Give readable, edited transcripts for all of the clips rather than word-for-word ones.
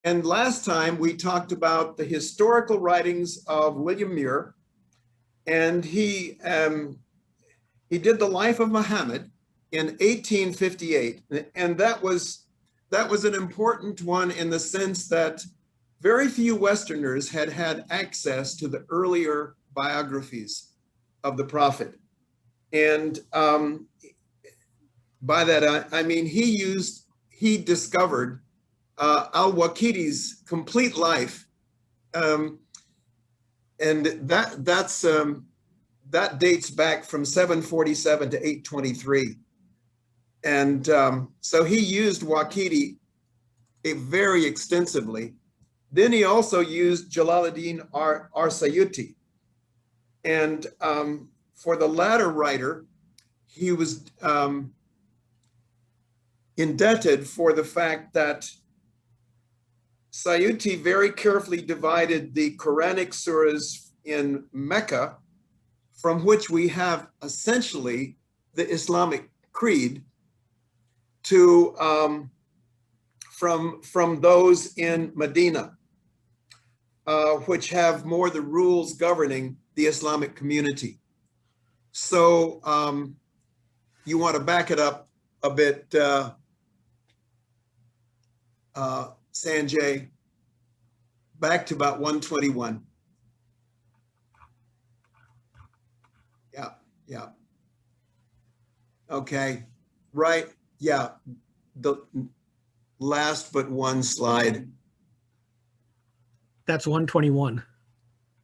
And last time we talked about the historical writings of William Muir, and he did the life of Muhammad in 1858, and that was an important one in the sense that very few Westerners had had access to the earlier biographies of the Prophet. And by that, I mean, he discovered al-Waqidi's complete life. And that dates back from 747 to 823. And so he used Waqidi very extensively. Then he also used Jalaluddin Arsayuti. And for the latter writer, he was indebted for the fact that Sayuti very carefully divided the Quranic surahs in Mecca, from which we have essentially the Islamic creed, to from those in Medina, which have more the rules governing the Islamic community. So you want to back it up a bit, Sanjay, back to about 121. Yeah. Okay, right. Yeah, the last but one slide. That's 121.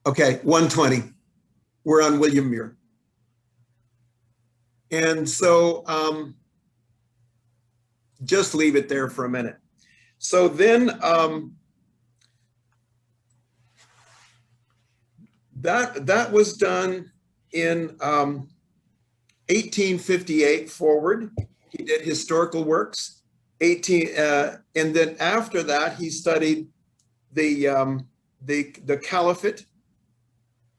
Okay, 120. We're on William Muir. And so just leave it there for a minute. So then that was done in 1858 forward. He did historical works. And then after that, he studied the Caliphate,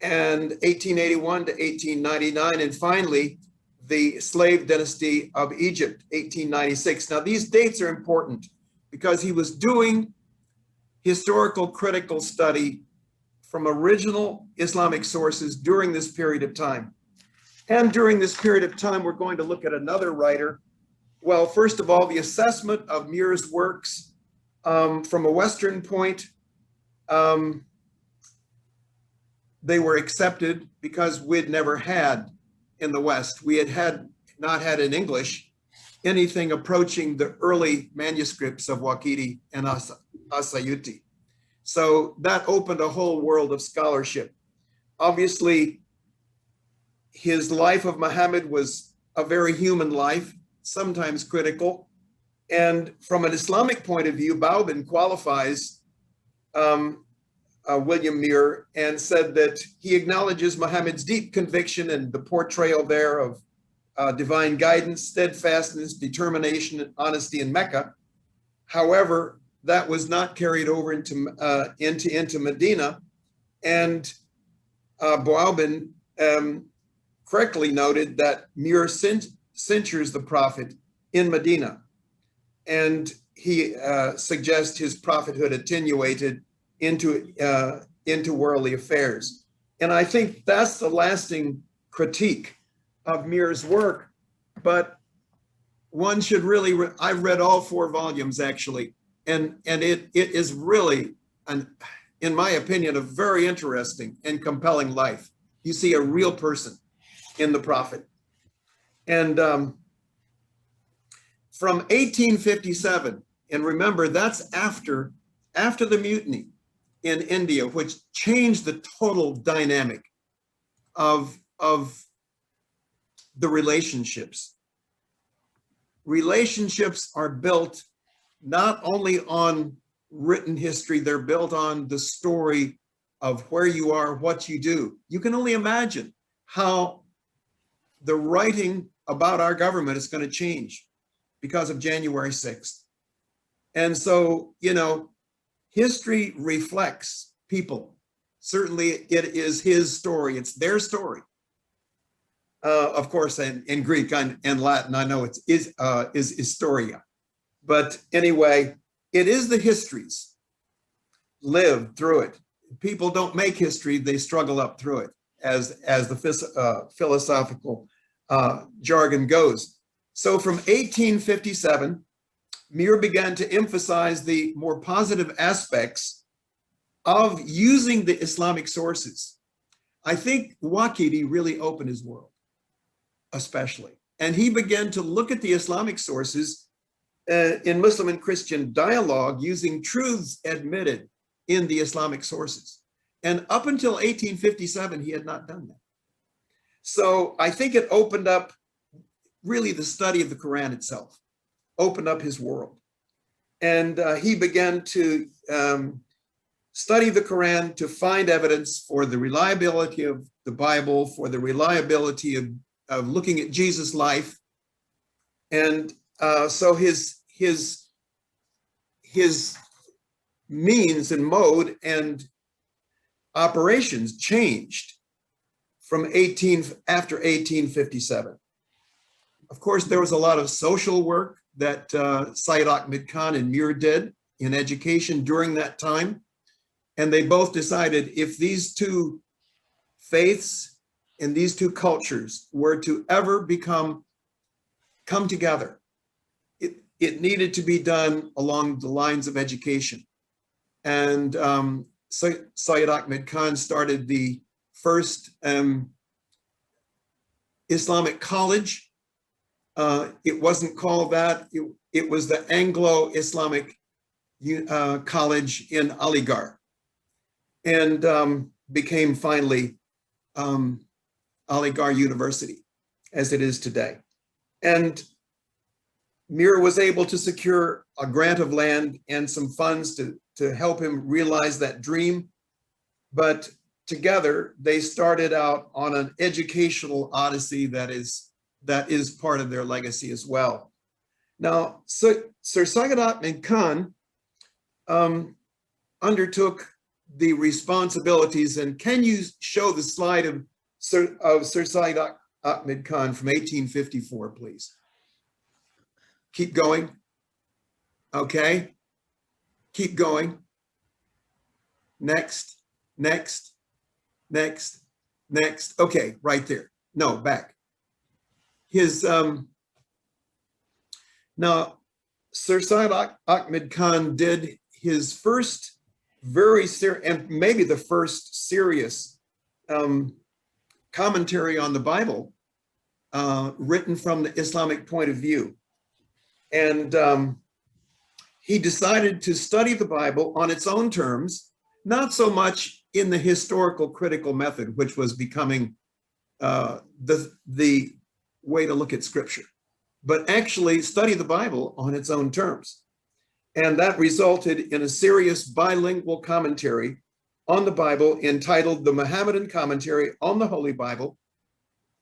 and 1881 to 1899, and finally the slave dynasty of Egypt, 1896. Now these dates are important because he was doing historical critical study from original Islamic sources during this period of time. And during this period of time, we're going to look at another writer. Well, first of all, the assessment of Muir's works from a Western point, they were accepted because we'd never had in the West, we had not had in English anything approaching the early manuscripts of Waqidi and Asayuti. So that opened a whole world of scholarship. Obviously, his life of Muhammad was a very human life, sometimes critical. And from an Islamic point of view, Baubin qualifies William Muir and said that he acknowledges Muhammad's deep conviction and the portrayal there of divine guidance, steadfastness, determination, and honesty in Mecca. However, that was not carried over into Medina. And Baubin correctly noted that Muir censures the prophet in Medina, and he suggests his prophethood attenuated into worldly affairs. And I think that's the lasting critique of Muir's work. But one should really, I've read all 4 volumes actually, and it is really, in my opinion, a very interesting and compelling life. You see a real person in the prophet. And from 1857, and remember that's after the mutiny in India, which changed the total dynamic of the relationships. Relationships are built not only on written history, they're built on the story of where you are, what you do. You can only imagine how the writing about our government is going to change because of January 6th. And so, you know, history reflects people. Certainly it is his story, it's their story. Of course, in Greek and Latin, I know it is historia. But anyway, it is the histories lived through it. People don't make history, they struggle up through it, as the philosophical jargon goes. So from 1857, Muir began to emphasize the more positive aspects of using the Islamic sources. I think Waqidi really opened his world, especially. And he began to look at the Islamic sources in Muslim and Christian dialogue using truths admitted in the Islamic sources. And up until 1857, he had not done that. So I think it opened up really the study of the Quran itself, opened up his world. And he began to study the Quran to find evidence for the reliability of the Bible, for the reliability of looking at Jesus' life. And so his means and mode and operations changed from after 1857. Of course, there was a lot of social work that Syed Ahmed Khan and Muir did in education during that time. And they both decided if these two faiths and these two cultures were to ever come together, it needed to be done along the lines of education. And Syed Ahmed Khan started the first Islamic college. It wasn't called that. It was the Anglo-Islamic College in Aligarh, and became finally Aligarh University, as it is today. And Muir was able to secure a grant of land and some funds to help him realize that dream. But together, they started out on an educational odyssey that is part of their legacy as well. Now, Sir Syed Ahmed Khan undertook the responsibilities, and can you show the slide of Sir Syed Ahmed Khan from 1854, please? Keep going. Okay. Keep going. Next, next, next, next. Okay, right there. No, back. Now, Sir Syed Ahmed Khan did his first very serious, and maybe the first serious commentary on the Bible written from the Islamic point of view. And he decided to study the Bible on its own terms, not so much in the historical critical method, which was becoming the way to look at Scripture, but actually study the Bible on its own terms. And that resulted in a serious bilingual commentary on the Bible entitled The Mohammedan Commentary on the Holy Bible,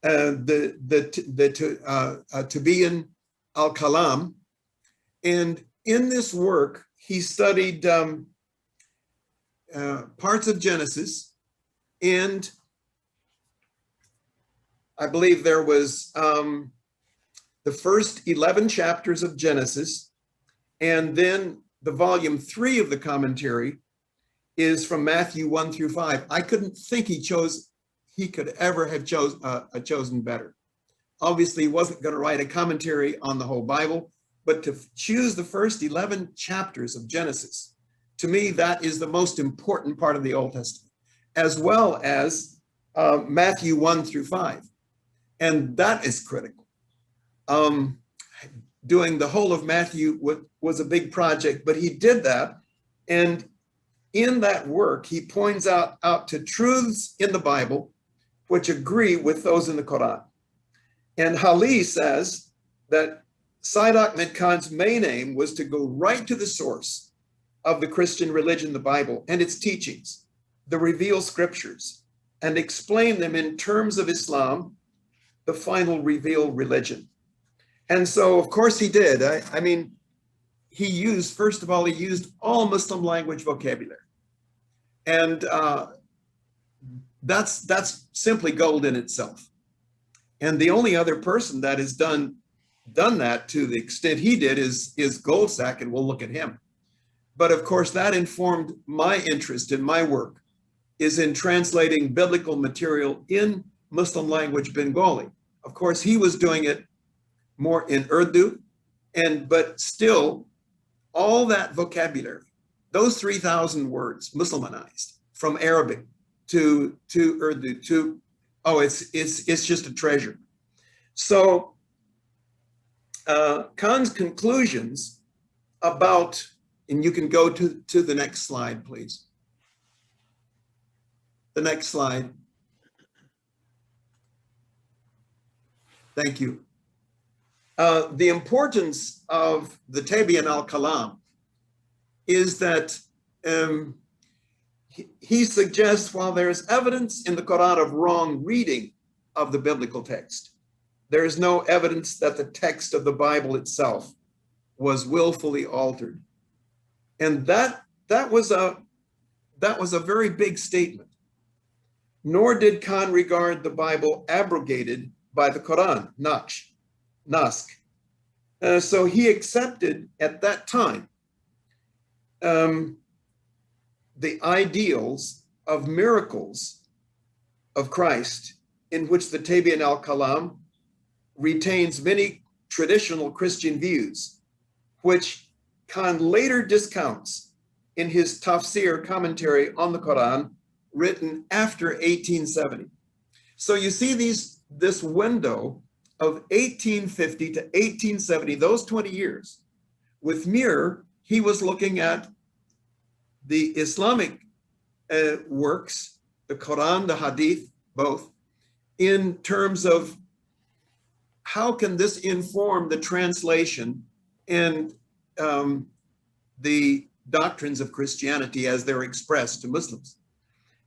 the Tibiyan al-Kalam. And in this work, he studied parts of Genesis, and I believe there was the first 11 chapters of Genesis, and then the volume 3 of the commentary is from Matthew 1 through 5. I couldn't think he could ever have chosen better. Obviously, he wasn't going to write a commentary on the whole Bible, but to choose the first 11 chapters of Genesis, to me, that is the most important part of the Old Testament, as well as Matthew 1 through 5. And that is critical. Doing the whole of Matthew was a big project, but he did that. And in that work, he points out to truths in the Bible which agree with those in the Quran. And Hali says that Syed Ahmed Khan's main aim was to go right to the source of the Christian religion, the Bible, and its teachings, the revealed scriptures, and explain them in terms of Islam, the final revealed religion. And so, of course, he did. I mean, he used all Muslim language vocabulary. And that's simply gold in itself. And the only other person that has done that to the extent he did is Goldsack, and we'll look at him. But of course, that informed my interest in my work, is in translating biblical material in Muslim language Bengali. Of course, he was doing it more in Urdu, but still all that vocabulary, those 3,000 words Muslimanized from Arabic to Urdu to, it's just a treasure. So Khan's conclusions about, and you can go to the next slide, please. The next slide. Thank you. The importance of the Tabi'in al-Kalam is that he suggests, while there's evidence in the Quran of wrong reading of the biblical text, there is no evidence that the text of the Bible itself was willfully altered. And that was a very big statement. Nor did Khan regard the Bible abrogated by the Quran, Naskh. So he accepted at that time the ideals of miracles of Christ, in which the Tabi'in al-Kalam retains many traditional Christian views, which Khan later discounts in his tafsir commentary on the Quran, written after 1870. So you see this window of 1850 to 1870, those 20 years. With Mir, he was looking at the Islamic works, the Quran, the Hadith, both, in terms of how can this inform the translation and the doctrines of Christianity as they're expressed to Muslims.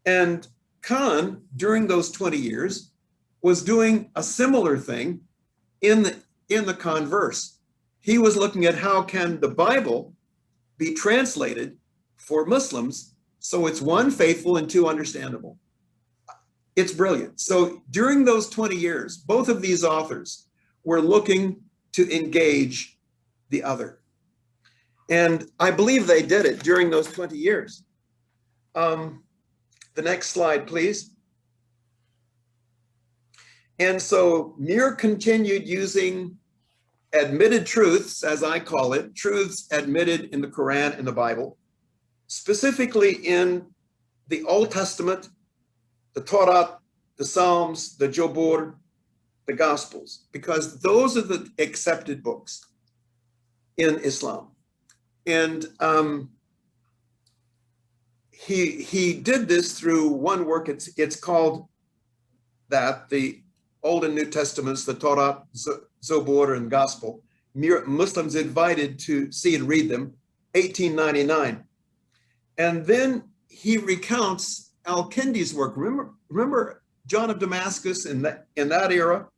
And Khan, during those 20 years, was doing a similar thing in the converse. He was looking at how can the Bible be translated for Muslims so it's one, faithful, and two, understandable. It's brilliant. So during those 20 years, both of these authors were looking to engage the other. And I believe they did it during those 20 years. The next slide, please. And so Mir continued using admitted truths, as I call it, truths admitted in the Quran and the Bible, specifically in the Old Testament, the Torah, the Psalms, the Jobur, the Gospels, because those are the accepted books in Islam. And he did this through one work. It's called that, the Old and New Testaments, the Torah, Zobor, and Gospel. Muslims invited to see and read them, 1899. And then he recounts Al-Kindi's work. Remember John of Damascus in that era,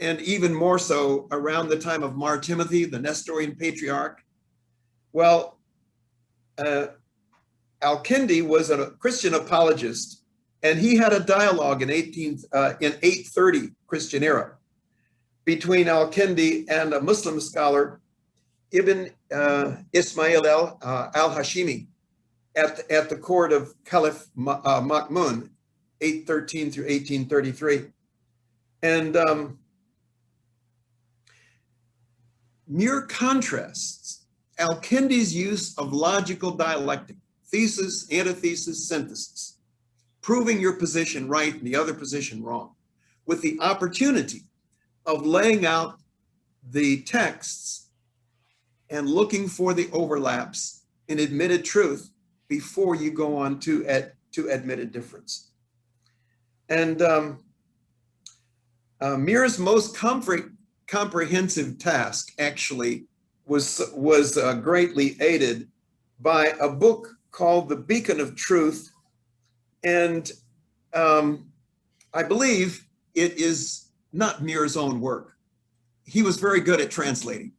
and even more so around the time of Mar Timothy, the Nestorian patriarch. Well, Al-Kindi was a Christian apologist, and he had a dialogue in 830 Christian era between Al-Kindi and a Muslim scholar, Ibn Ismail al-Hashimi, at the court of Caliph Ma'mun, 813 through 1833. And Mir contrasts Al-Kindi's use of logical dialectic, thesis, antithesis, synthesis, proving your position right and the other position wrong, with the opportunity of laying out the texts and looking for the overlaps in admitted truth before you go on to admitted difference. And Mir's most comprehensive task actually was greatly aided by a book called The Beacon of Truth. And I believe it is not Mir's own work. He was very good at translating.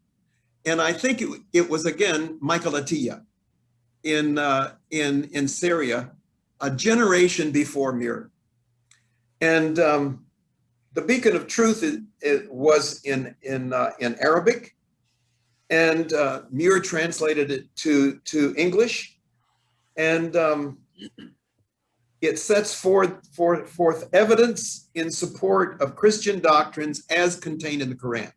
And I think it was, again, Michael Atiyah in Syria, a generation before Mir. And The Beacon of Truth it was in Arabic, And Muir translated it to English, and it sets forth evidence in support of Christian doctrines as contained in the Quran,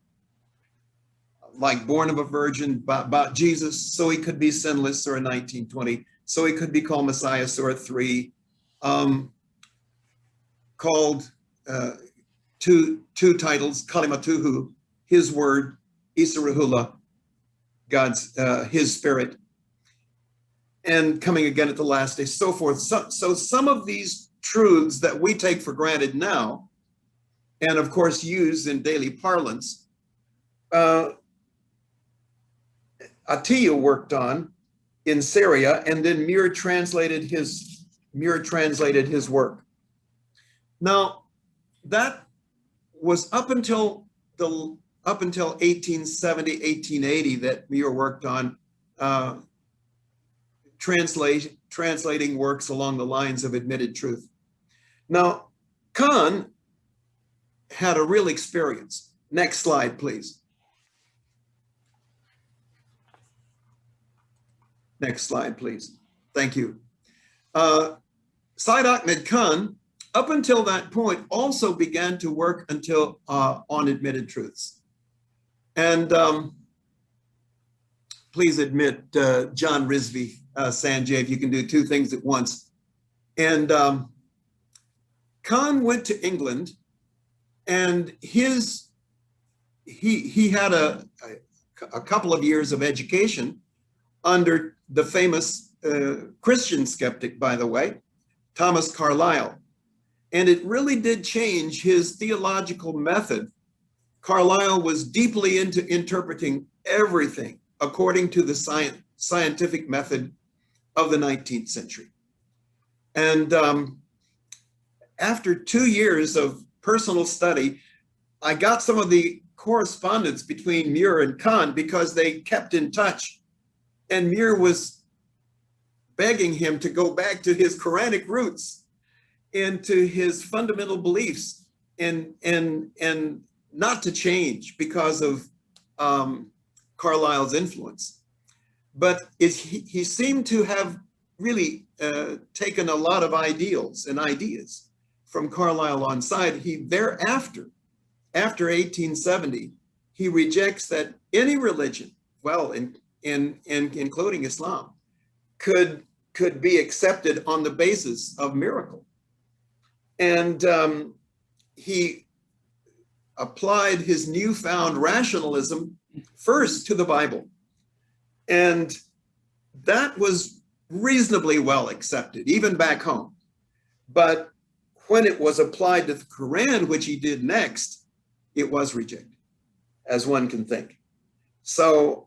like born of a virgin, about Jesus, so he could be sinless, Surah 19:20, so he could be called Messiah, Surah 3, called two titles, Kalimatuhu, his word, Isa Ruhullah, God's, his spirit, and coming again at the last day, so forth. So some of these truths that we take for granted now, and of course use in daily parlance, Atiyah worked on in Syria, and then Muir translated his work. Now, that was up until 1870, 1880 that Muir worked on translating works along the lines of admitted truth. Now, Khan had a real experience. Next slide, please. Next slide, please. Thank you. Syed Ahmed Khan, up until that point, also began to work on admitted truths. And please admit John Rizvi, Sanjay, if you can do two things at once. And Khan went to England, and he had a couple of years of education under the famous Christian skeptic, by the way, Thomas Carlyle. And it really did change his theological method. Carlyle was deeply into interpreting everything according to the scientific method of the 19th century. And after 2 years of personal study, I got some of the correspondence between Muir and Khan because they kept in touch. And Muir was begging him to go back to his Quranic roots and to his fundamental beliefs, and not to change because of Carlyle's influence. But he seemed to have really taken a lot of ideals and ideas from Carlyle on side. He thereafter, after 1870, he rejects that any religion, well, including Islam, could be accepted on the basis of miracle. And he applied his newfound rationalism first to the Bible. And that was reasonably well accepted, even back home. But when it was applied to the Quran, which he did next, it was rejected, as one can think. So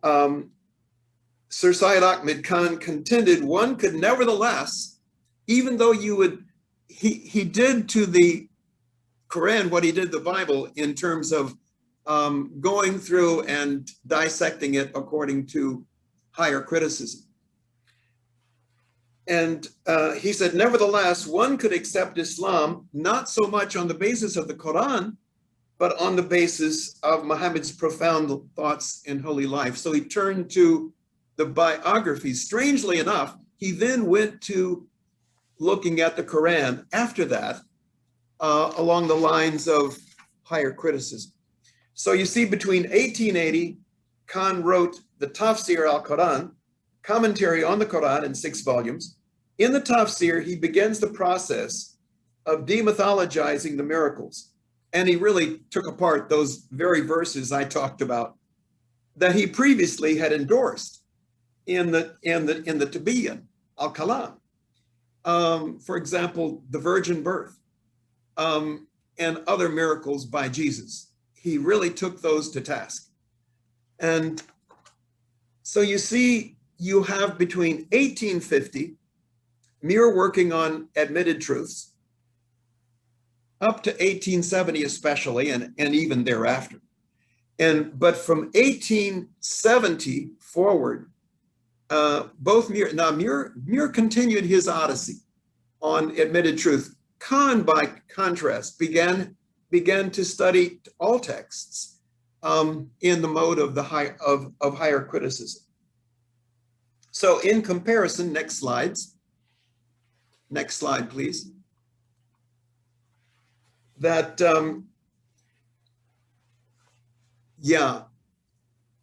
Sir Syed Ahmed Khan contended one could nevertheless, even though he did to the Quran what he did the Bible in terms of going through and dissecting it according to higher criticism. And he said, nevertheless, one could accept Islam not so much on the basis of the Quran, but on the basis of Muhammad's profound thoughts and holy life. So he turned to the biographies. Strangely enough, he then went to looking at the Quran after that, along the lines of higher criticism. So you see, between 1880, Khan wrote the Tafsir al-Quran, commentary on the Quran in 6 volumes. In the Tafsir, he begins the process of demythologizing the miracles. And he really took apart those very verses I talked about that he previously had endorsed in the Tibiyan al-Kalam. For example, the virgin birth and other miracles by Jesus. He really took those to task. And so you see, you have between 1850, Muir working on admitted truths, up to 1870 especially, and even thereafter. But from 1870 forward, Muir continued his odyssey on admitted truth. Khan, by contrast, began to study all texts in the mode of higher criticism. So in comparison, next slide, please. That, yeah,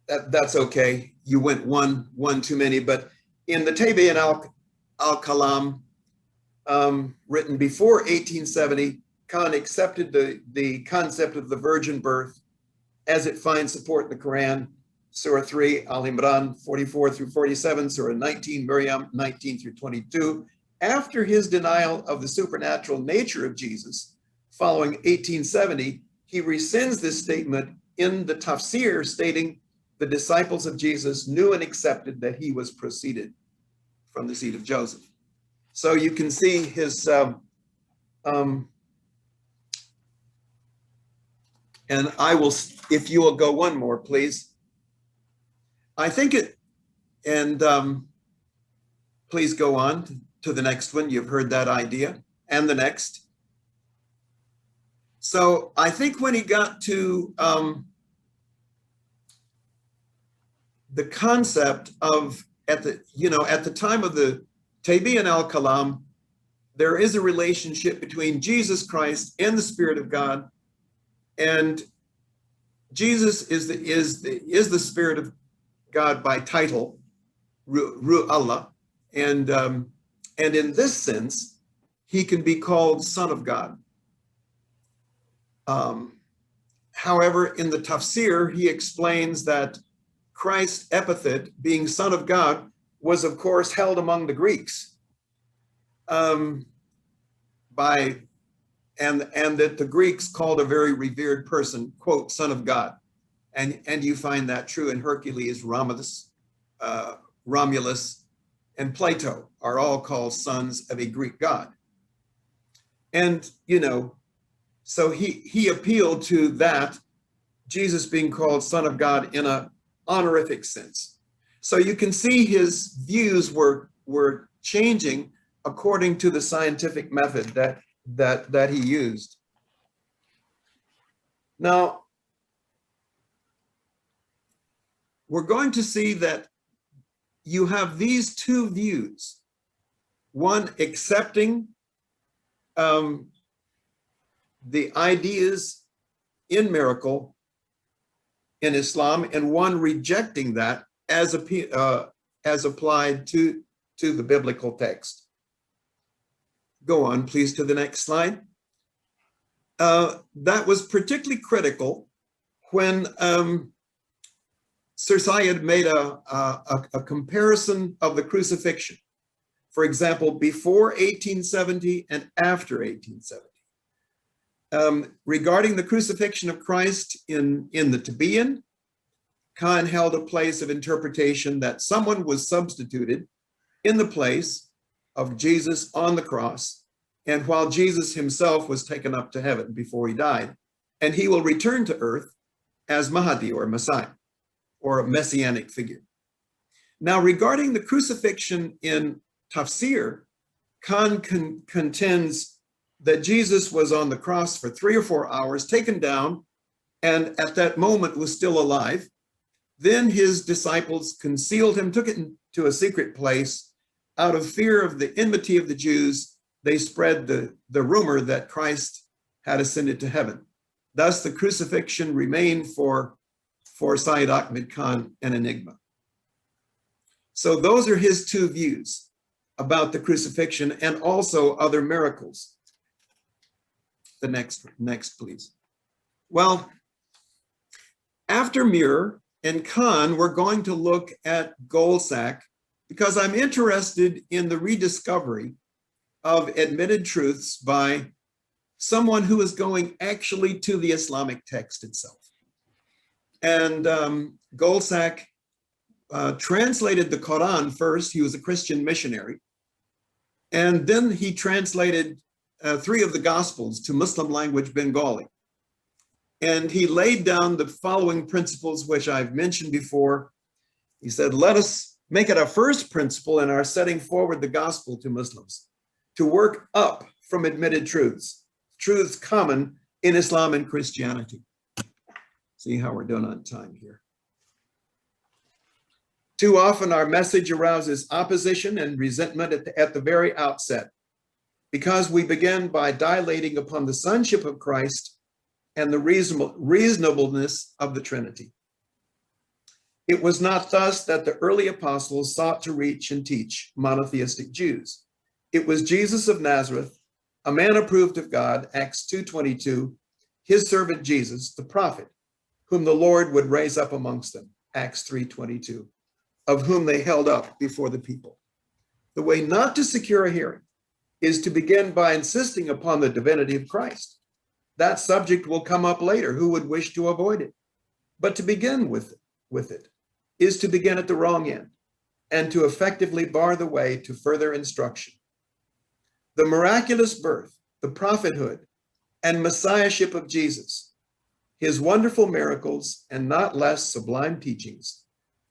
that's okay. You went one too many, but in the Tabi'in al-Kalam, written before 1870, Khan accepted the concept of the virgin birth as it finds support in the Quran, Surah 3, Al-Imran 44 through 47, Surah 19, Maryam 19 through 22. After his denial of the supernatural nature of Jesus, following 1870, he rescinds this statement in the tafsir, stating the disciples of Jesus knew and accepted that he was proceeded from the seed of Joseph. So you can see his, and I will, if you will go one more, please. I think it, and please go on to the next one. You've heard that idea, and the next. So I think when he got to the concept of, at the time of the Tabi'in al-Kalam, there is a relationship between Jesus Christ and the Spirit of God, and Jesus is the Spirit of God by title, Ruh Allah, and in this sense, he can be called Son of God. However, in the tafsir, he explains that Christ's epithet, being Son of God, was of course held among the Greeks, and that the Greeks called a very revered person, quote, Son of God. And you find that true in Hercules, Romulus, and Plato are all called sons of a Greek god. And, so he appealed to that, Jesus being called Son of God in an honorific sense. So you can see his views were changing according to the scientific method that he used. Now, we're going to see that you have these two views, one accepting the ideas in miracle in Islam, and one rejecting that as applied to the biblical text. Go on, please, to the next slide. That was particularly critical when Sir Syed made a comparison of the crucifixion. For example, before 1870 and after 1870. Regarding the crucifixion of Christ in the Tabi'in, Khan held a place of interpretation that someone was substituted in the place of Jesus on the cross, and while Jesus himself was taken up to heaven before he died, and he will return to earth as Mahdi, or Messiah, or a messianic figure. Now, regarding the crucifixion in tafsir, Khan contends that Jesus was on the cross for 3 or 4 hours, taken down, and at that moment was still alive. Then his disciples concealed him, took it to a secret place. Out of fear of the enmity of the Jews, they spread the rumor that Christ had ascended to heaven. Thus, the crucifixion remained for Syed Ahmed Khan an enigma. So those are his two views about the crucifixion and also other miracles. The next, please. Well, after Mir and Khan, we're going to look at Golsak, because I'm interested in the rediscovery of admitted truths by someone who is going actually to the Islamic text itself. And Golsak translated the Quran first. He was a Christian missionary. And then he translated 3 of the Gospels to Muslim language Bengali. And he laid down the following principles, which I've mentioned before. He said, let us make it our first principle in our setting forward the gospel to Muslims, to work up from admitted truths common in Islam and Christianity. See how we're doing on time here. Too often our message arouses opposition and resentment at the very outset, because we begin by dilating upon the sonship of Christ and the reasonableness of the Trinity. It was not thus that the early apostles sought to reach and teach monotheistic Jews. It was Jesus of Nazareth, a man approved of God, Acts 2:22, his servant Jesus, the prophet, whom the Lord would raise up amongst them, Acts 3:22, of whom they held up before the people. The way not to secure a hearing is to begin by insisting upon the divinity of Christ. That subject will come up later, who would wish to avoid it. But to begin with it is to begin at the wrong end and to effectively bar the way to further instruction. The miraculous birth, the prophethood, and messiahship of Jesus, his wonderful miracles and not less sublime teachings,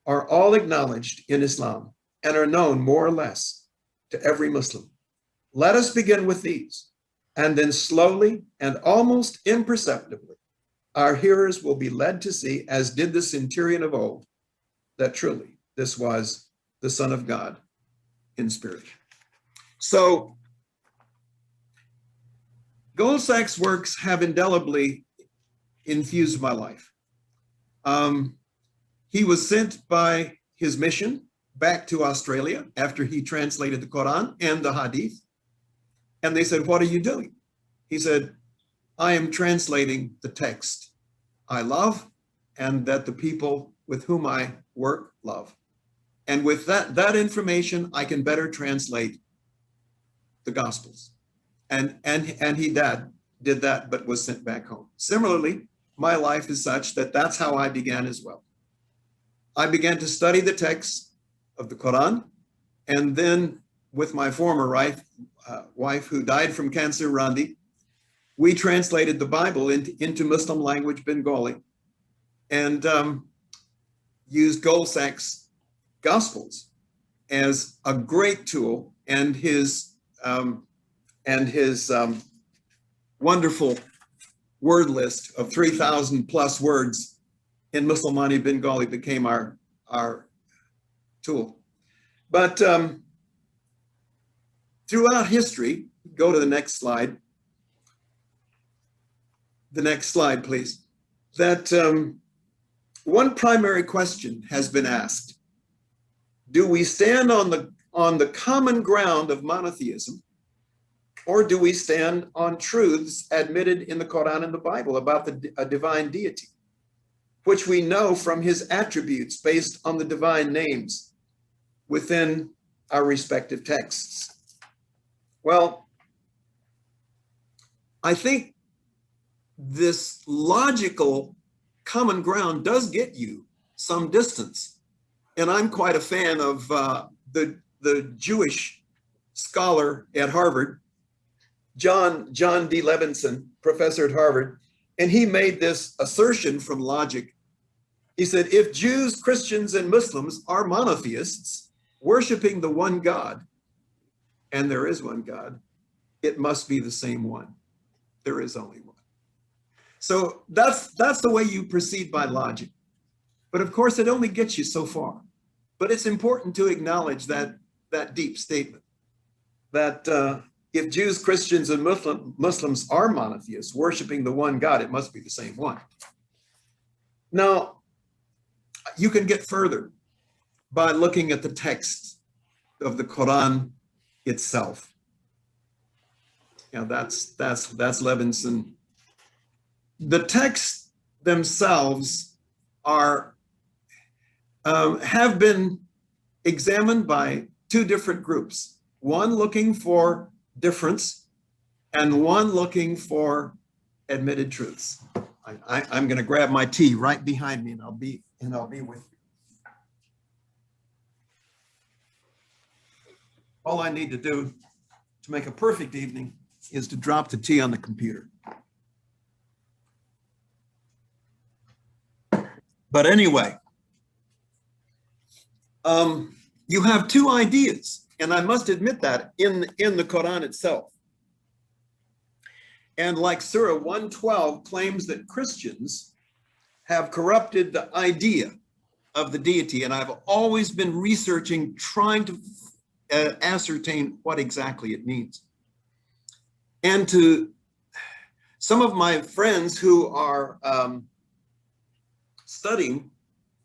are all acknowledged in Islam and are known more or less to every Muslim. Let us begin with these, and then slowly and almost imperceptibly, our hearers will be led to see, as did the centurion of old, that truly this was the Son of God in spirit. So, Goldsack's works have indelibly infused my life. He was sent by his mission back to Australia after he translated the Quran and the Hadith. And they said, "What are you doing?" He said, "I am translating the text I love and that the people with whom I work love. And with that information, I can better translate the Gospels." And he did that, but was sent back home. Similarly, my life is such that that's how I began as well. I began to study the text of the Quran, and then with my former wife who died from cancer, Randi, we translated the Bible into Muslim language Bengali and used Goldsack's Gospels as a great tool, and his wonderful word list of 3,000 plus words in Muslimani Bengali became our tool. But throughout history, go to the next slide. The next slide, please. That one primary question has been asked: do we stand on the common ground of monotheism, or do we stand on truths admitted in the Quran and the Bible about a divine deity, which we know from his attributes based on the divine names within our respective texts? Well, I think this logical common ground does get you some distance. And I'm quite a fan of the Jewish scholar at Harvard, John D. Levinson, professor at Harvard, and he made this assertion from logic. He said, if Jews, Christians, and Muslims are monotheists, worshiping the one God, and there is one God, it must be the same one. There is only one. So that's the way you proceed by logic. But of course, it only gets you so far. But it's important to acknowledge that deep statement, that if Jews, Christians, and Muslims are monotheists, worshiping the one God, it must be the same one. Now, you can get further by looking at the text of the Quran itself. You know, that's Levinson. The texts themselves have been examined by two different groups, one looking for difference and one looking for admitted truths. I'm going to grab my tea right behind me, and I'll be with you. All I need to do to make a perfect evening is to drop the tea on the computer. But anyway, you have two ideas, and I must admit that in the Quran itself. And like Surah 112 claims that Christians have corrupted the idea of the deity, and I've always been researching, trying to ascertain what exactly it means. And to some of my friends who are studying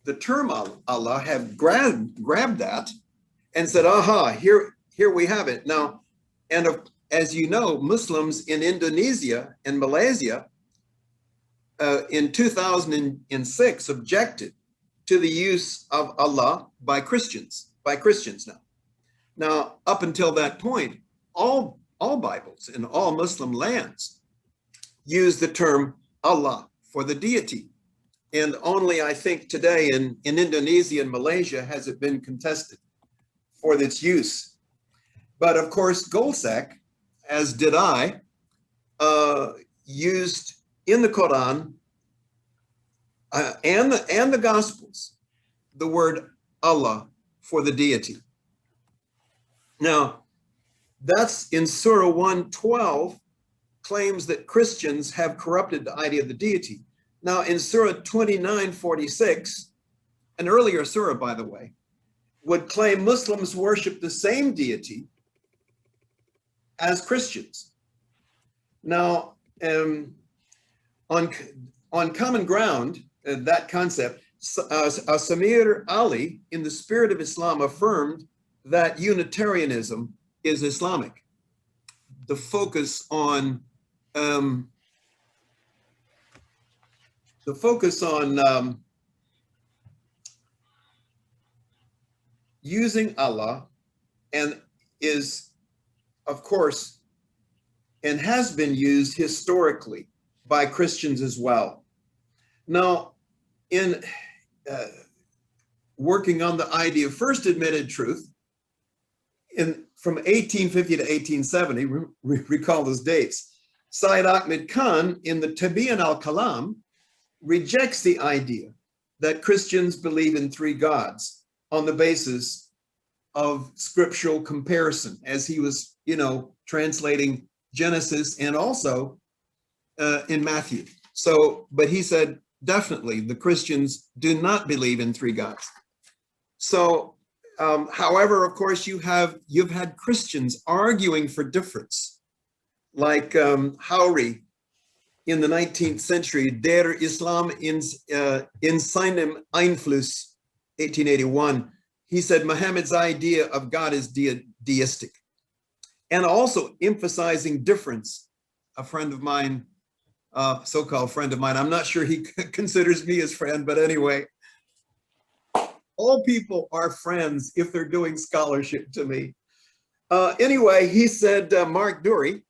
the term Allah have grabbed that and said, aha, here we have it. Now, and as you know, Muslims in Indonesia and Malaysia in 2006 objected to the use of Allah by Christians now. Now, up until that point, all Bibles in all Muslim lands use the term Allah for the deity. And only, I think, today in Indonesia and Malaysia has it been contested for its use. But of course, Golsak, as did I, used in the Quran and the Gospels the word Allah for the deity. Now, that's in Surah 112, claims that Christians have corrupted the idea of the deity. Now, in Surah 29:46, an earlier surah, by the way, would claim Muslims worship the same deity as Christians. Now, on common ground, that concept, Samir Ali, in the Spirit of Islam, affirmed that Unitarianism is Islamic. The focus on using Allah, and is, of course, and has been used historically by Christians as well. Now, in working on the idea of first admitted truth, from 1850 to 1870, recall those dates, Syed Ahmed Khan in the Tabi'an al-Kalam rejects the idea that Christians believe in three gods on the basis of scriptural comparison, as he was, translating Genesis and also in Matthew. So, but he said, definitely, the Christians do not believe in three gods. So, however, of course, you've had Christians arguing for difference, like Howry in the 19th century, Der Islam in seinem Einfluss, 1881. He said Muhammad's idea of God is deistic, and also emphasizing difference. A friend of mine, so-called friend of mine, I'm not sure he considers me his friend, but anyway, all people are friends if they're doing scholarship to me. Anyway, he said, Mark Dury,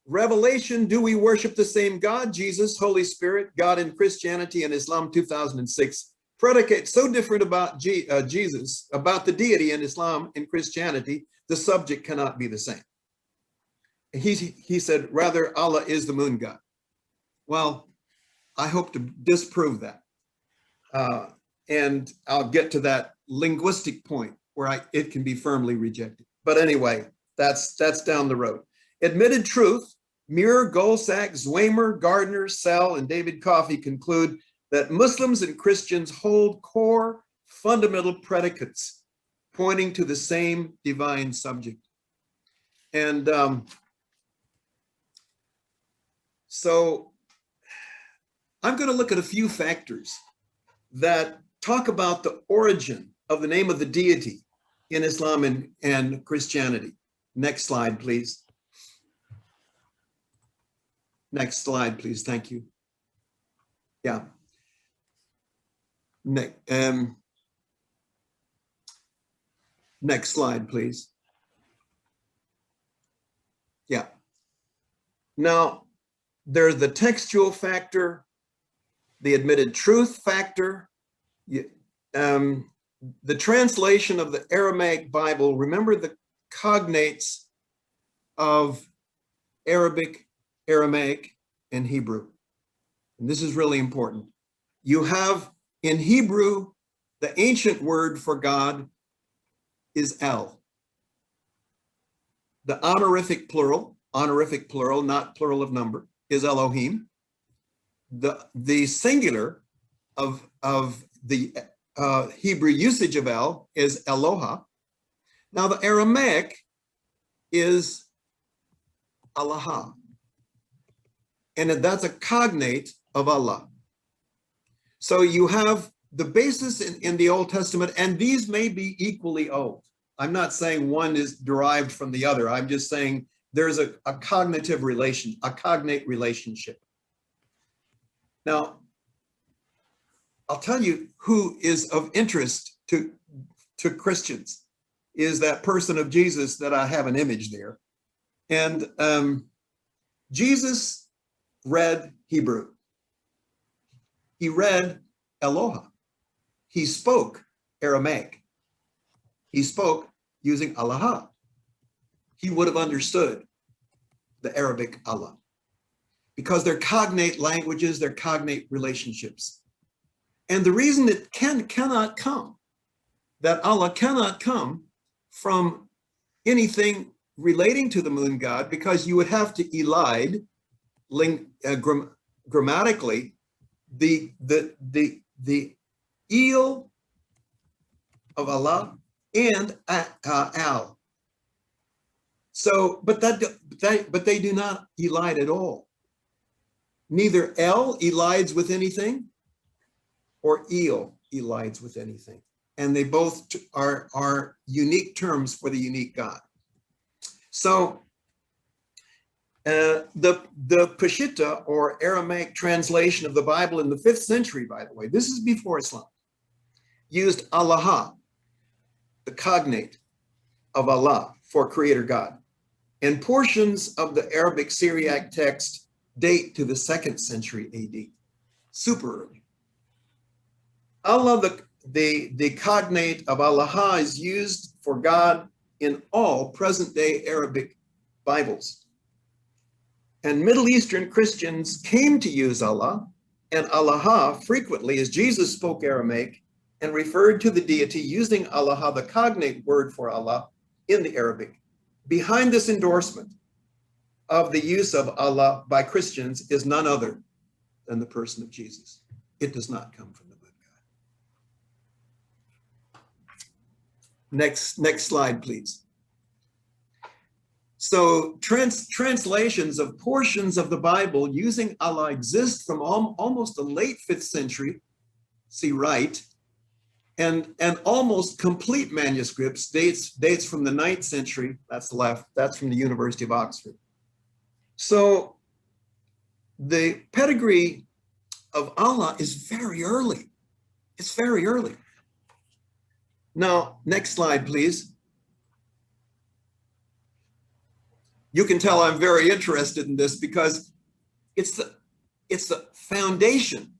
Revelation, do we worship the same God, Jesus, Holy Spirit, God in Christianity and Islam, 2006. Predicate so different about Jesus, about the deity in Islam and Christianity, the subject cannot be the same. He said, rather, Allah is the moon god. Well, I hope to disprove that. And I'll get to that linguistic point where it can be firmly rejected. But anyway, that's down the road. Admitted truth, Muir, Golsak, Zweimer, Gardner, Sell, and David Coffey conclude that Muslims and Christians hold core fundamental predicates pointing to the same divine subject. And so I'm going to look at a few factors that talk about the origin of the name of the deity in Islam and Christianity. Next slide, please. Next slide, please. Thank you. Yeah. Next slide, please. Yeah. Now, there's the textual factor, the admitted truth factor, the translation of the Aramaic Bible. Remember the cognates of Arabic, Aramaic, and Hebrew. And this is really important. You have in Hebrew, the ancient word for God is El. The honorific plural, not plural of number, is Elohim. The singular of the Hebrew usage of El is Eloha. Now the Aramaic is Allah, and that's a cognate of Allah. So you have the basis in the Old Testament, and these may be equally old. I'm not saying one is derived from the other. I'm just saying there's a cognitive relation, a cognate relationship. Now, I'll tell you who is of interest to Christians is that person of Jesus that I have an image there. And Jesus read Hebrew. He read Eloha. He spoke Aramaic. He spoke using Allah. He would have understood the Arabic Allah because they're cognate languages, they're cognate relationships. And the reason it cannot come, that Allah cannot come from anything relating to the moon god, because you would have to elide grammatically the eel of Allah and al. So, but they do not elide at all. Neither el elides with anything, or eel elides with anything, and they both are unique terms for the unique God. So, the Peshitta, or Aramaic translation of the Bible in the 5th century, by the way, this is before Islam, used Allah, the cognate of Allah for Creator God. And portions of the Arabic Syriac text date to the 2nd century AD, super early. Allah, the cognate of Allah, is used for God in all present-day Arabic Bibles. And Middle Eastern Christians came to use Allah and Allah frequently as Jesus spoke Aramaic and referred to the deity using Allah, the cognate word for Allah, in the Arabic. Behind this endorsement of the use of Allah by Christians is none other than the person of Jesus. It does not come from the moon god. Next slide, please. So translations of portions of the Bible using Allah exist from almost the late 5th century, see right, and almost complete manuscripts dates from the 9th century, that's the left, that's from the University of Oxford. So the pedigree of Allah is very early. It's very early. Now, next slide, please. You can tell I'm very interested in this because it's the foundation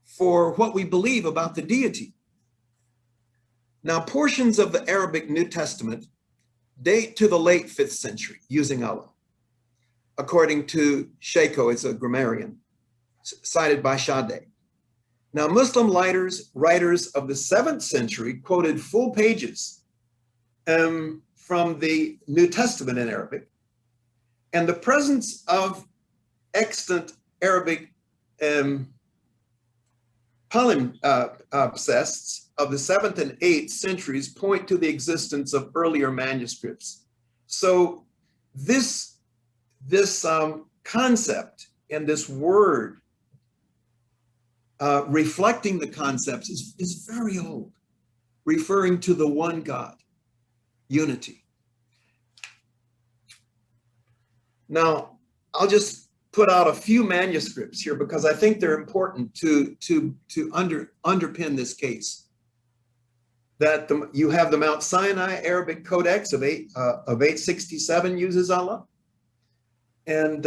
for what we believe about the deity. Now, portions of the Arabic New Testament date to the late 5th century using Allah, according to Sheiko, it's a grammarian, cited by Shadeh. Now, Muslim writers of the 7th century quoted full pages from the New Testament in Arabic, and the presence of extant Arabic palimpsests of the 7th and 8th centuries point to the existence of earlier manuscripts. So this concept and this word reflecting the concepts is very old, referring to the one God, unity. Now, I'll just put out a few manuscripts here because I think they're important to underpin this case. That you have the Mount Sinai Arabic Codex of 867 uses Allah, and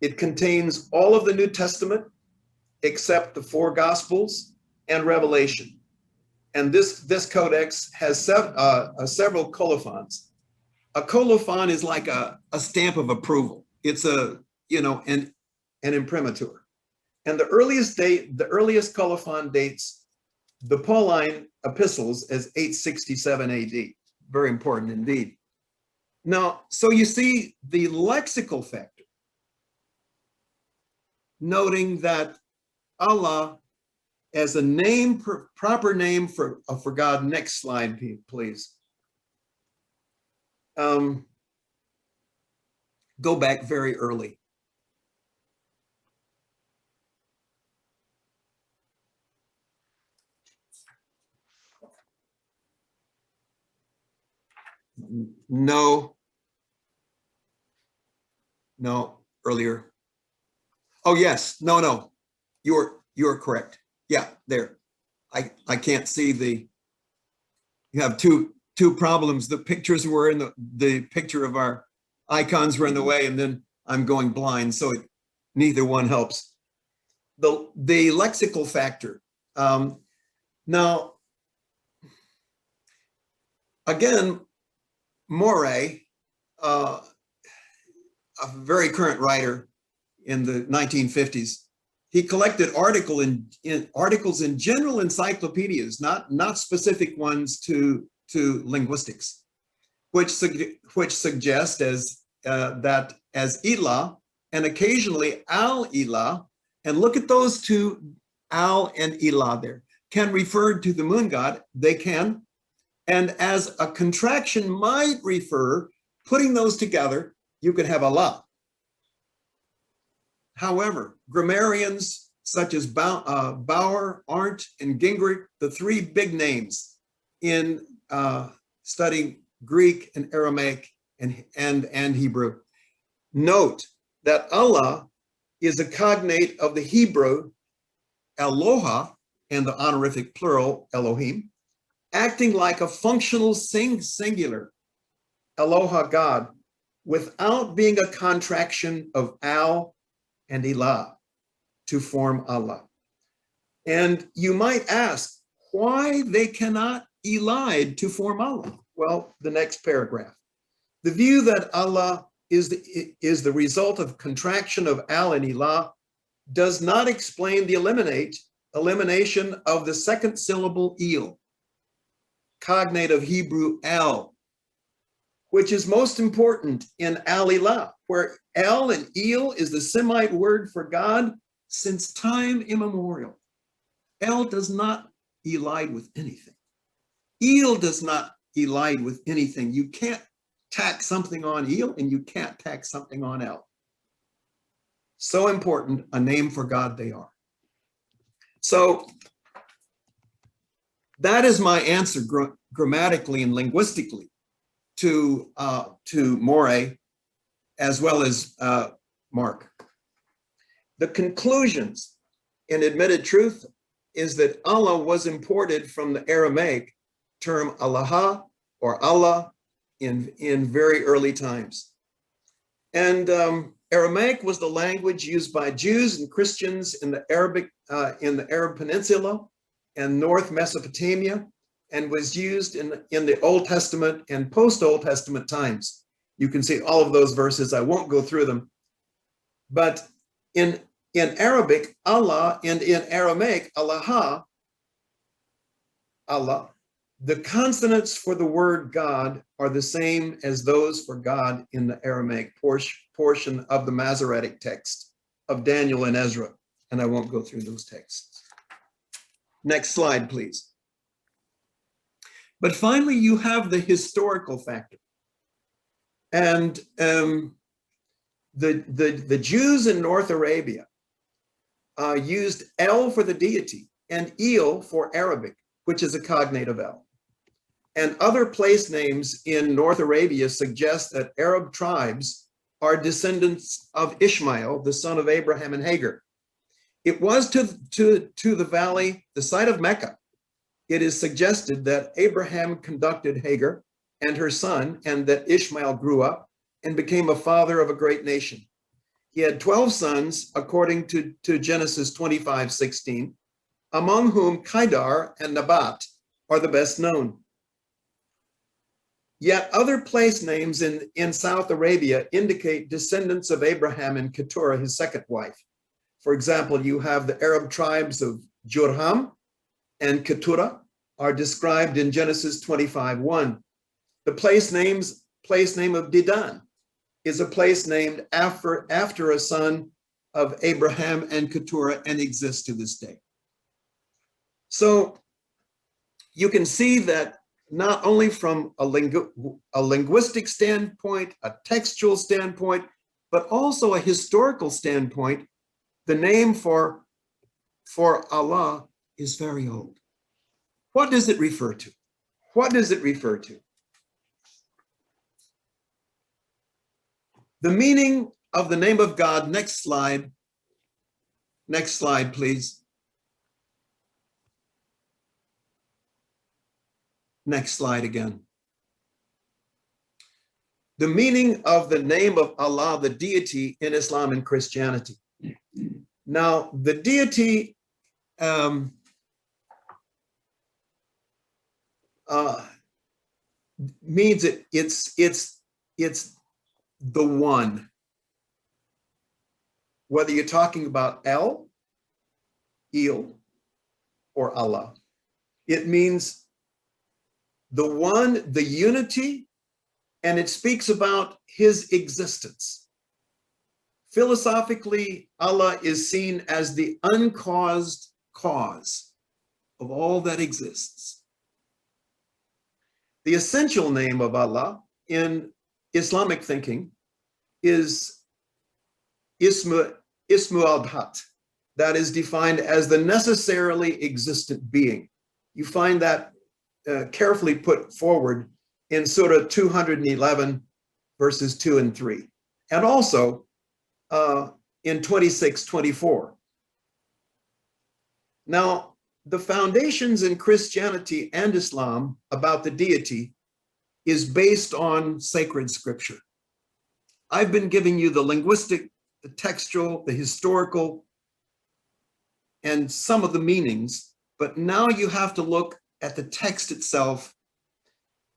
it contains all of the New Testament except the 4 Gospels and Revelation. And this codex has several colophons. A colophon is like a stamp of approval. It's an imprimatur. And the earliest colophon dates the Pauline epistles as 867 AD. Very important indeed. Now, so you see the lexical factor, noting that Allah as a name, proper name for God. Next slide, please. Go back very early. No, earlier. Oh yes, no, you're correct. Yeah, there. I can't see you have two problems. The pictures were in the picture of our icons were in the way, and then I'm going blind, so neither one helps. The lexical factor. Now, again, Morey, a very current writer in the 1950s, he collected articles in general encyclopedias, not specific ones to linguistics, which suggest that as Ilah and occasionally Al-Ilah, and look at those two, Al and Ilah there, can refer to the moon god. They can, and as a contraction might refer, putting those together, you could have Allah. However, grammarians such as Bauer, Arndt, and Gingrich, the three big names in studying Greek and Aramaic and Hebrew, note that Allah is a cognate of the Hebrew Eloha and the honorific plural Elohim, acting like a functional singular Eloha God, without being a contraction of Al and Ilah to form Allah. And you might ask why they cannot elide to form Allah. Well, the next paragraph. The view that Allah is the result of contraction of Al and Ilah does not explain the elimination of the second syllable Il, cognate of Hebrew El, which is most important in Al-Ilah, where El and Il is the Semite word for God since time immemorial. El does not elide with anything. Il does not elide with anything. You can't tack something on Il and you can't tack something on El. So important, a name for God they are. So that is my answer grammatically and linguistically to Morey, as well as Mark. The conclusions in Admitted Truth is that Allah was imported from the Aramaic term Allah or Allah in very early times. And Aramaic was the language used by Jews and Christians in the Arab Peninsula and North Mesopotamia, and was used in the Old Testament and post-Old Testament times. You can see all of those verses. I won't go through them. But in Arabic, Allah, and in Aramaic, Allah, the consonants for the word God are the same as those for God in the Aramaic portion of the Masoretic text of Daniel and Ezra. And I won't go through those texts. Next slide, please. But finally, you have the historical factor. And the Jews in North Arabia used El for the deity and Il for Arabic, which is a cognate of El. And other place names in North Arabia suggest that Arab tribes are descendants of Ishmael, the son of Abraham and Hagar. It was to the valley, the site of Mecca. It is suggested that Abraham conducted Hagar and her son, and that Ishmael grew up and became a father of a great nation. He had 12 sons, according to Genesis 25:16, among whom Kedar and Nabat are the best known. Yet other place names in South Arabia indicate descendants of Abraham and Keturah, his second wife. For example, you have the Arab tribes of Jurham and Keturah are described in Genesis 25:1. The place name of Dedan is a place named after a son of Abraham and Keturah and exists to this day. So you can see that not only from a linguistic standpoint, a textual standpoint, but also a historical standpoint, the name for Allah is very old. What does it refer to? What does it refer to? The meaning of the name of God, next slide. Next slide, please. Next slide again. The meaning of the name of Allah, the deity in Islam and Christianity. Now, the deity means it's the one. Whether you're talking about El, or Allah, it means the one, the unity, and it speaks about his existence. Philosophically, Allah is seen as the uncaused cause of all that exists. The essential name of Allah in Islamic thinking is Ismu al-Dhat. That is defined as the necessarily existent being. You find that carefully put forward in Surah 211, verses 2 and 3, and also in 26:24. Now, the foundations in Christianity and Islam about the deity is based on sacred scripture. I've been giving you the linguistic, the textual, the historical, and some of the meanings, but now you have to look at the text itself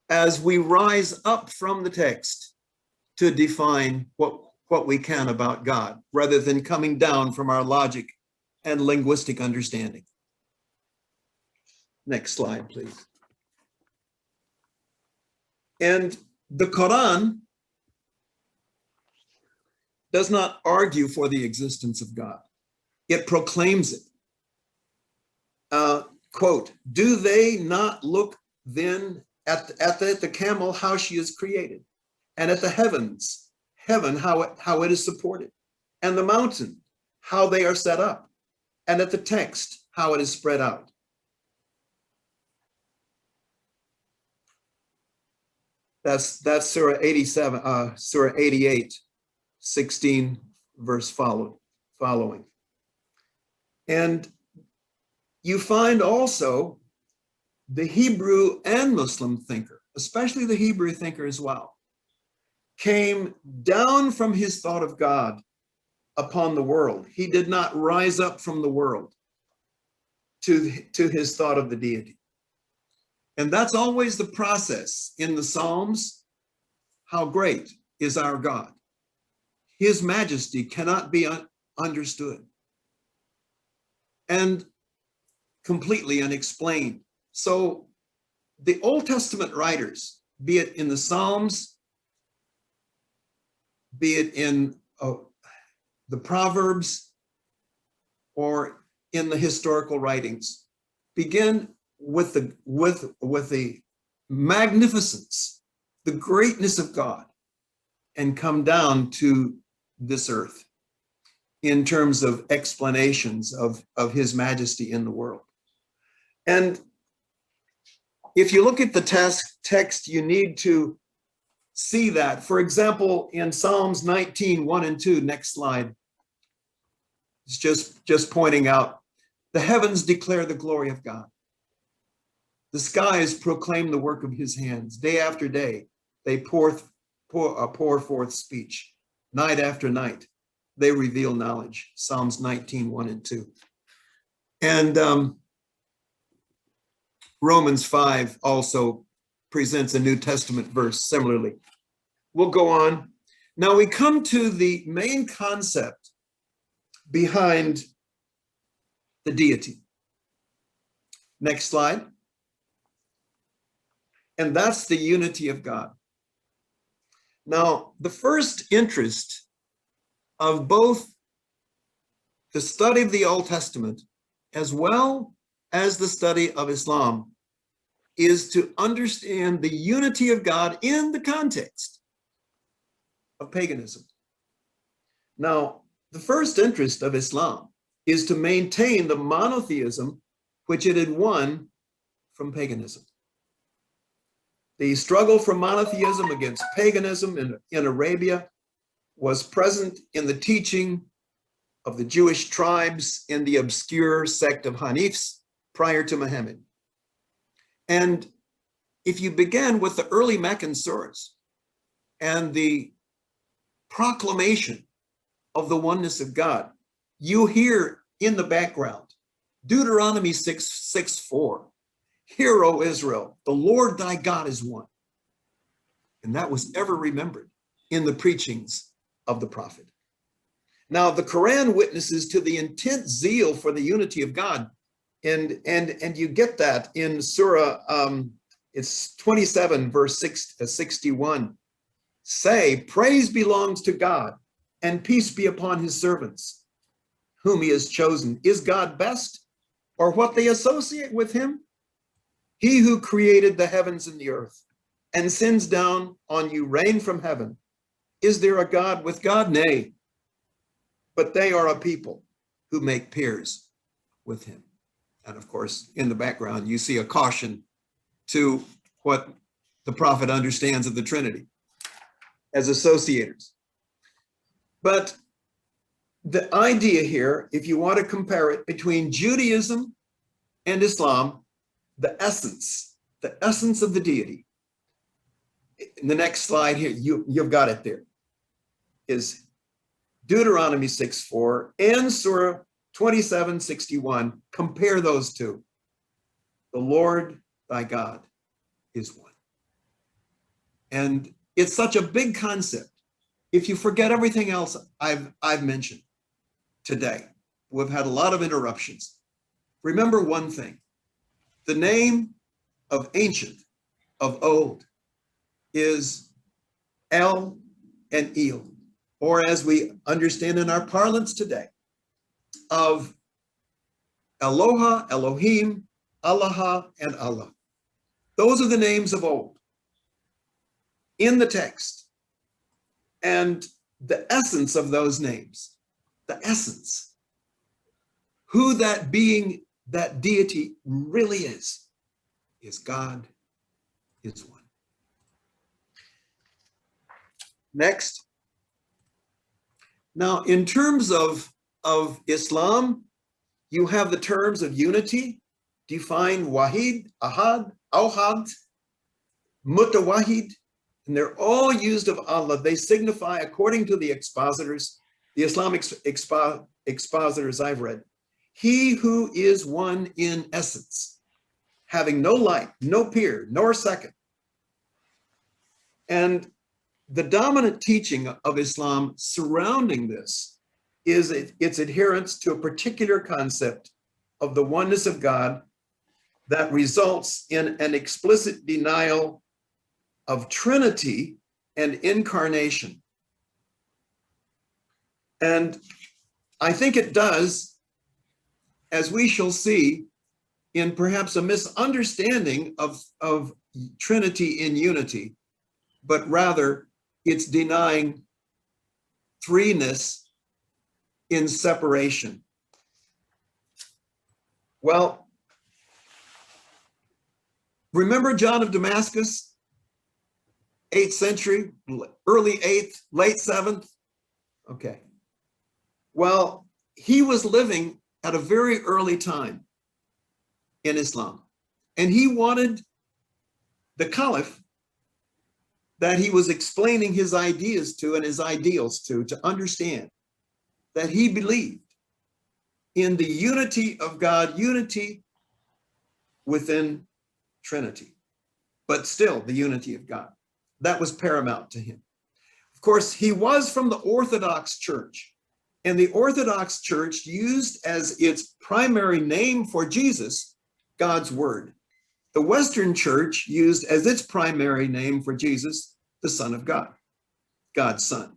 as we rise up from the text to define what we can about God, rather than coming down from our logic and linguistic understanding. Next slide, please. And the Quran does not argue for the existence of God. It proclaims it. Quote, do they not look then at the camel, how she is created, and at the heavens, heaven, how it is supported, and the mountain, how they are set up, and at the text, how it is spread out. That's Surah 87, Surah 88, 16 verse following. And you find also the Hebrew and Muslim thinker, especially the Hebrew thinker as well, came down from his thought of God upon the world. He did not rise up from the world to his thought of the deity. And that's always the process in the Psalms. How great is our God? His majesty cannot be understood and completely unexplained. So the Old Testament writers, be it in the Psalms, be it in the Proverbs, or in the historical writings, begin with the magnificence, the greatness of God, and come down to this earth in terms of explanations of his majesty in the world. And if you look at the text, you need to see that. For example, in Psalms 19, 1 and 2, next slide, it's just pointing out, the heavens declare the glory of God. The skies proclaim the work of his hands. Day after day, they pour forth speech. Night after night, they reveal knowledge. Psalms 19, 1 and 2. And Romans 5 also presents a New Testament verse similarly. We'll go on. Now we come to the main concept behind the deity. Next slide. And that's the unity of God. Now, the first interest of both the study of the Old Testament, as well as the study of Islam, is to understand the unity of God in the context of paganism. Now, the first interest of Islam is to maintain the monotheism which it had won from paganism. The struggle for monotheism against paganism in Arabia was present in the teaching of the Jewish tribes in the obscure sect of Hanifs prior to Muhammad. And if you begin with the early Meccan surahs and the proclamation of the oneness of God, you hear in the background Deuteronomy 6:4. Hear, O Israel, the Lord thy God is one. And that was ever remembered in the preachings of the prophet. Now, the Quran witnesses to the intense zeal for the unity of God. And you get that in Surah, it's 27, verse 61. Say, praise belongs to God, and peace be upon his servants, whom he has chosen. Is God best, or what they associate with him? He who created the heavens and the earth, and sends down on you rain from heaven. Is there a God with God? Nay, but they are a people who make peers with him. And of course, in the background, you see a caution to what the prophet understands of the Trinity as associators. But the idea here, if you want to compare it between Judaism and Islam, the essence of the deity, in the next slide here, you've got it there, is Deuteronomy 6:4 and Surah 27:61. Compare those two. The Lord thy God is one. And it's such a big concept. If you forget everything else I've mentioned today, we've had a lot of interruptions. Remember one thing: the name of ancient, of old, is El and El, or as we understand in our parlance today, of Eloha, Elohim, Allah, and Allah. Those are the names of old in the text. And the essence of those names, the essence, who that being, that deity really is God is one. Next. Now, in terms of Islam, you have the terms of unity, define Wahid, Ahad, Awhad, Mutawahid, and they're all used of Allah. They signify, according to the expositors, the Islamic expositors I've read, he who is one in essence, having no like, no peer, nor second. And the dominant teaching of Islam surrounding this is its adherence to a particular concept of the oneness of God that results in an explicit denial of Trinity and incarnation. And I think it does, as we shall see, in perhaps a misunderstanding of Trinity in unity, but rather it's denying threeness in separation. Well, remember John of Damascus, 8th century, early 8th, late 7th? Okay. Well, he was living at a very early time in Islam, and he wanted the caliph that he was explaining his ideas to and his ideals to understand that he believed in the unity of God, unity within Trinity, but still the unity of God. That was paramount to him. Of course, he was from the Orthodox Church, and the Orthodox Church used as its primary name for Jesus, God's Word. The Western Church used as its primary name for Jesus, the Son of God, God's Son.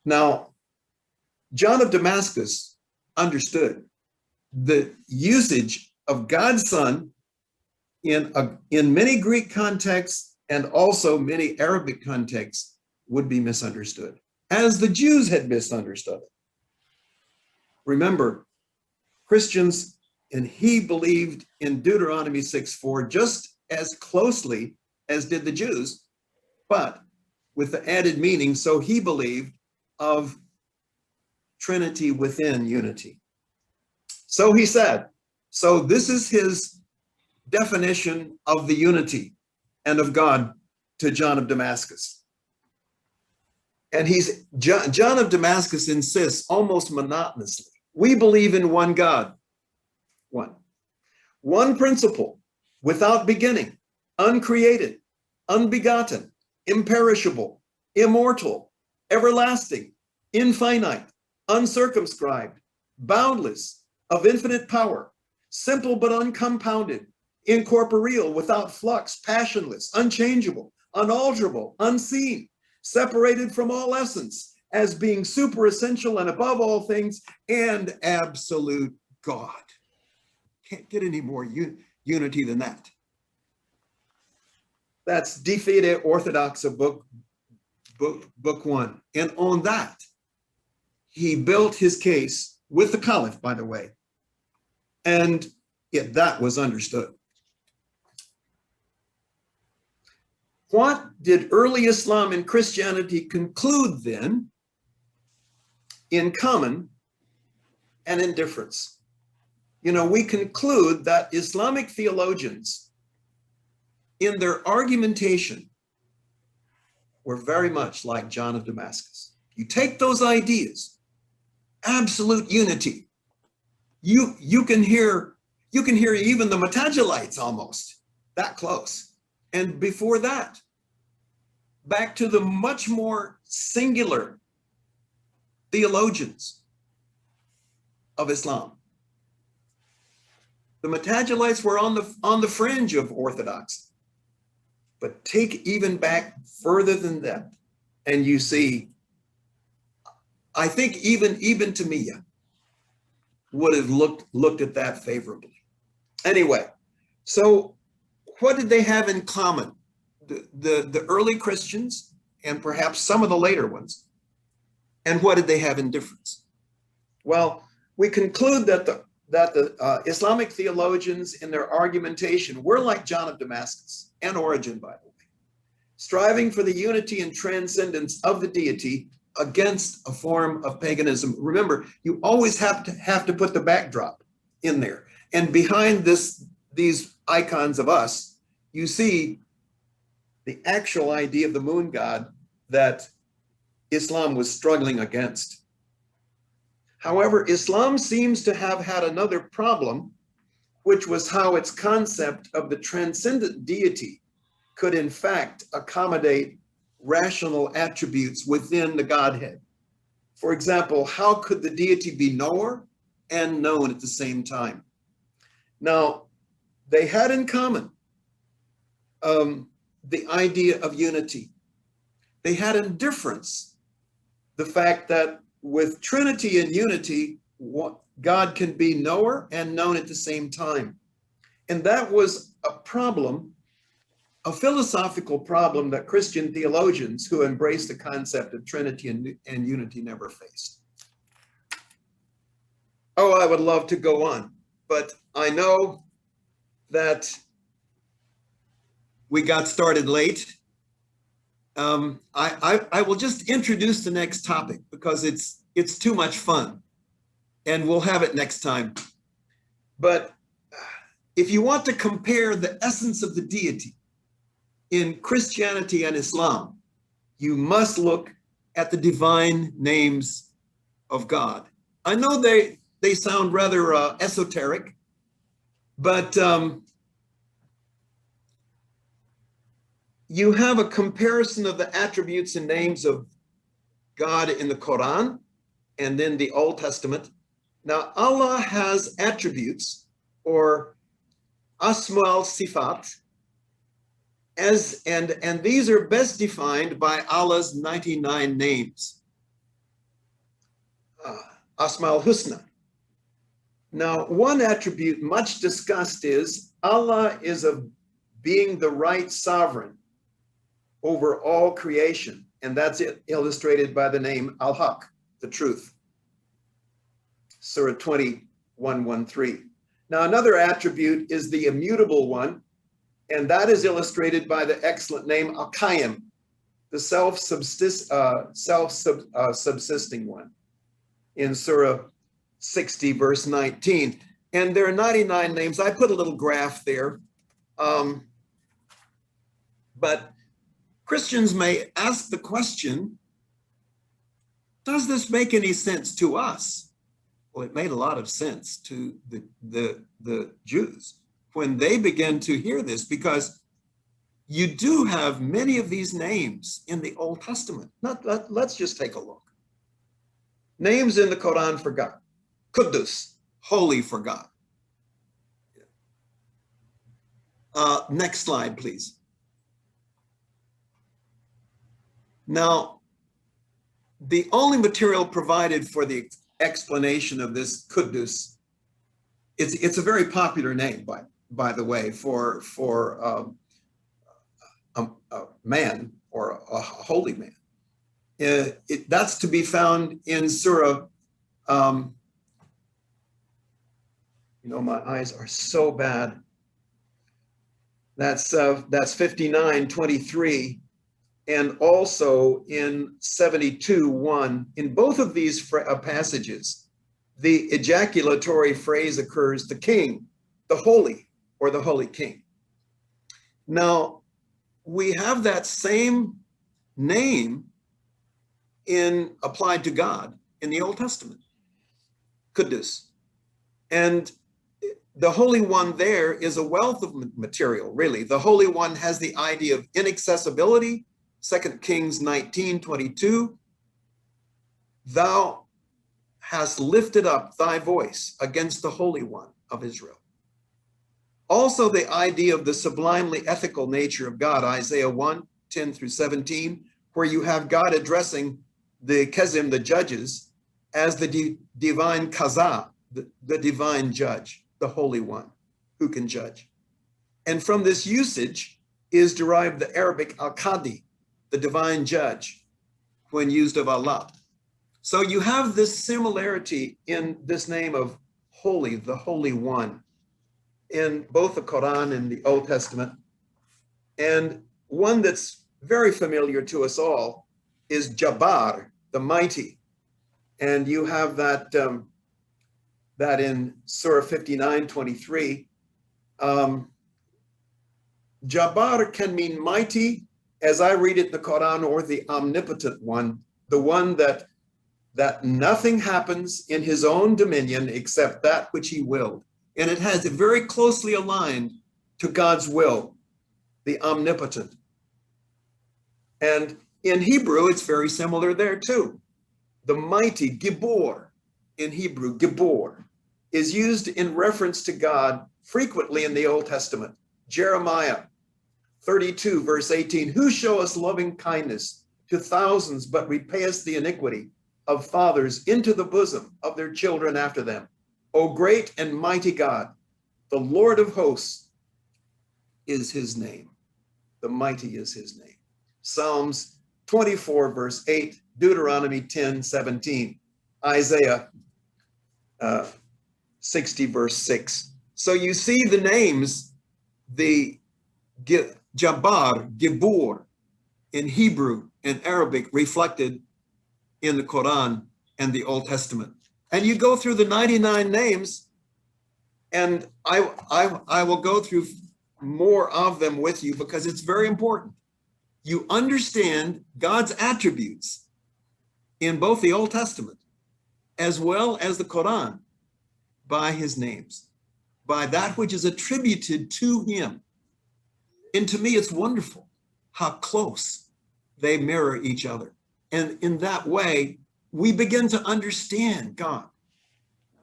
Now, John of Damascus understood the usage of God's Son in many Greek contexts and also many Arabic contexts would be misunderstood, as the Jews had misunderstood it. Remember, Christians, and he believed in Deuteronomy 6:4 just as closely as did the Jews, but with the added meaning, so he believed, of Trinity within unity. So he said, so this is his definition of the unity and of God to John of Damascus. And John of Damascus insists almost monotonously, we believe in one God, one principle, without beginning, uncreated, unbegotten, imperishable, immortal, everlasting, infinite, uncircumscribed, boundless, of infinite power, simple but uncompounded, incorporeal, without flux, passionless, unchangeable, unalterable, unseen, separated from all essence, as being superessential and above all things, and absolute God. Can't get any more unity than that. That's De Fide Orthodoxa, book 1. And on that, he built his case with the Caliph, by the way. And that was understood. What did early Islam and Christianity conclude then in common and in difference? You know, we conclude that Islamic theologians, in their argumentation, were very much like John of Damascus. You take those ideas, absolute unity, you can hear even the Mutajalites almost that close. And before that, back to the much more singular theologians of Islam. The Mutajalites were on the fringe of orthodoxy. But take even back further than that, and you see, I think even Tamiya would have looked at that favorably. Anyway, so what did they have in common? The early Christians and perhaps some of the later ones, and what did they have in difference? Well, we conclude that the Islamic theologians in their argumentation were like John of Damascus and Origen, by the way, striving for the unity and transcendence of the deity against a form of paganism. Remember, you always have to put the backdrop in there. And behind these icons of us, you see the actual idea of the moon god that Islam was struggling against. However, Islam seems to have had another problem, which was how its concept of the transcendent deity could in fact accommodate rational attributes within the Godhead. For example, how could the deity be knower and known at the same time? Now, they had in common the idea of unity. They had in difference the fact that with Trinity and unity, God can be knower and known at the same time. And that was a problem, a philosophical problem that Christian theologians who embraced the concept of Trinity and unity never faced. Oh, I would love to go on, but I know that we got started late. I will just introduce the next topic because it's too much fun, and we'll have it next time. But if you want to compare the essence of the deity in Christianity and Islam, you must look at the divine names of God. I know they sound rather esoteric, but you have a comparison of the attributes and names of God in the Quran and then the Old Testament. Now, Allah has attributes, or asma al-sifat, and these are best defined by Allah's 99 names. Asmaul Husna. Now, one attribute much discussed is Allah is of being the right sovereign over all creation. And that's it, illustrated by the name Al-Haq, the truth. Surah 21:13. Now, another attribute is the immutable one, and that is illustrated by the excellent name Al-Qayyim, the self-subsisting one, in Surah 60, verse 19. And there are 99 names. I put a little graph there. But Christians may ask the question, does this make any sense to us? Well, it made a lot of sense to the Jews when they began to hear this, because you do have many of these names in the Old Testament. Let's just take a look. Names in the Quran for God. Quddus, holy for God. Next slide, please. Now, the only material provided for the explanation of this Quddus, it's a very popular name, by the way, for a man or a holy man. That's to be found in Surah, my eyes are so bad. That's 59:23, and also in 72:1. In both of these passages, the ejaculatory phrase occurs, the king, the holy, or the holy king. Now, we have that same name applied to God in the Old Testament, Quddus. And the Holy One there is a wealth of material, really. The Holy One has the idea of inaccessibility, 2 Kings 19:22. Thou hast lifted up thy voice against the Holy One of Israel. Also the idea of the sublimely ethical nature of God, Isaiah 1:10-17, where you have God addressing the Kezim, the judges, as the divine Kaza, the divine judge, the Holy One who can judge. And from this usage is derived the Arabic Al-Qadi, the divine judge, when used of Allah. So you have this similarity in this name of holy, the Holy One, in both the Quran and the Old Testament. And one that's very familiar to us all is Jabbar, the mighty. And you have that in Surah 59:23. Jabbar can mean mighty, as I read it in the Quran, or the omnipotent one, the one that nothing happens in his own dominion except that which he willed. And it has it very closely aligned to God's will, the omnipotent. And in Hebrew, it's very similar there too. The mighty, Gibor, in Hebrew, Gibor, is used in reference to God frequently in the Old Testament. Jeremiah 32, verse 18, who show us loving kindness to thousands, but repay us the iniquity of fathers into the bosom of their children after them. O great and mighty God, the Lord of hosts is his name. The mighty is his name. Psalms 24, verse 8, Deuteronomy 10:17, Isaiah 60, verse 6. So you see the names, the Jabbar, Gibor, in Hebrew and Arabic reflected in the Quran and the Old Testament. And you go through the 99 names, and I will go through more of them with you because it's very important. You understand God's attributes in both the Old Testament as well as the Quran by his names, by that which is attributed to him. And to me, it's wonderful how close they mirror each other. And in that way, we begin to understand God.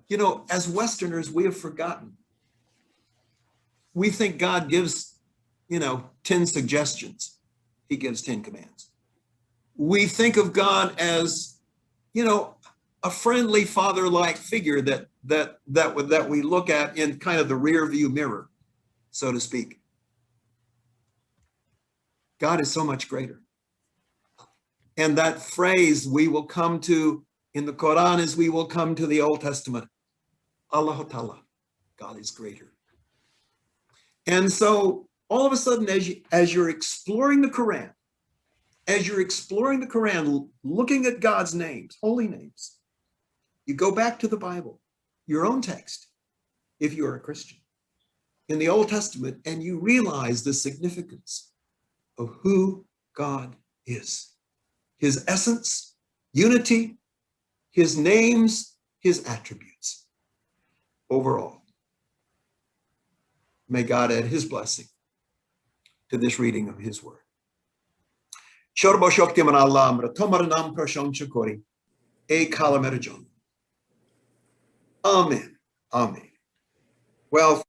You know, as Westerners, we have forgotten. We think God gives, 10 suggestions. He gives 10 commands. We think of God as, a friendly father-like figure that we look at in kind of the rear view mirror, so to speak. God is so much greater. And that phrase we will come to in the Quran is we will come to the Old Testament. Allah Ta'ala, God is greater. And so all of a sudden, as you're exploring the Quran, looking at God's names, holy names, you go back to the Bible, your own text, if you're a Christian, in the Old Testament, and you realize the significance of who God is, his essence, unity, his names, his attributes. Overall, may God add his blessing to this reading of his word. Shorba Shokti Manalam, Tomaranam Prashon Chakori, E Kalamerajon. Amen. Amen. Well,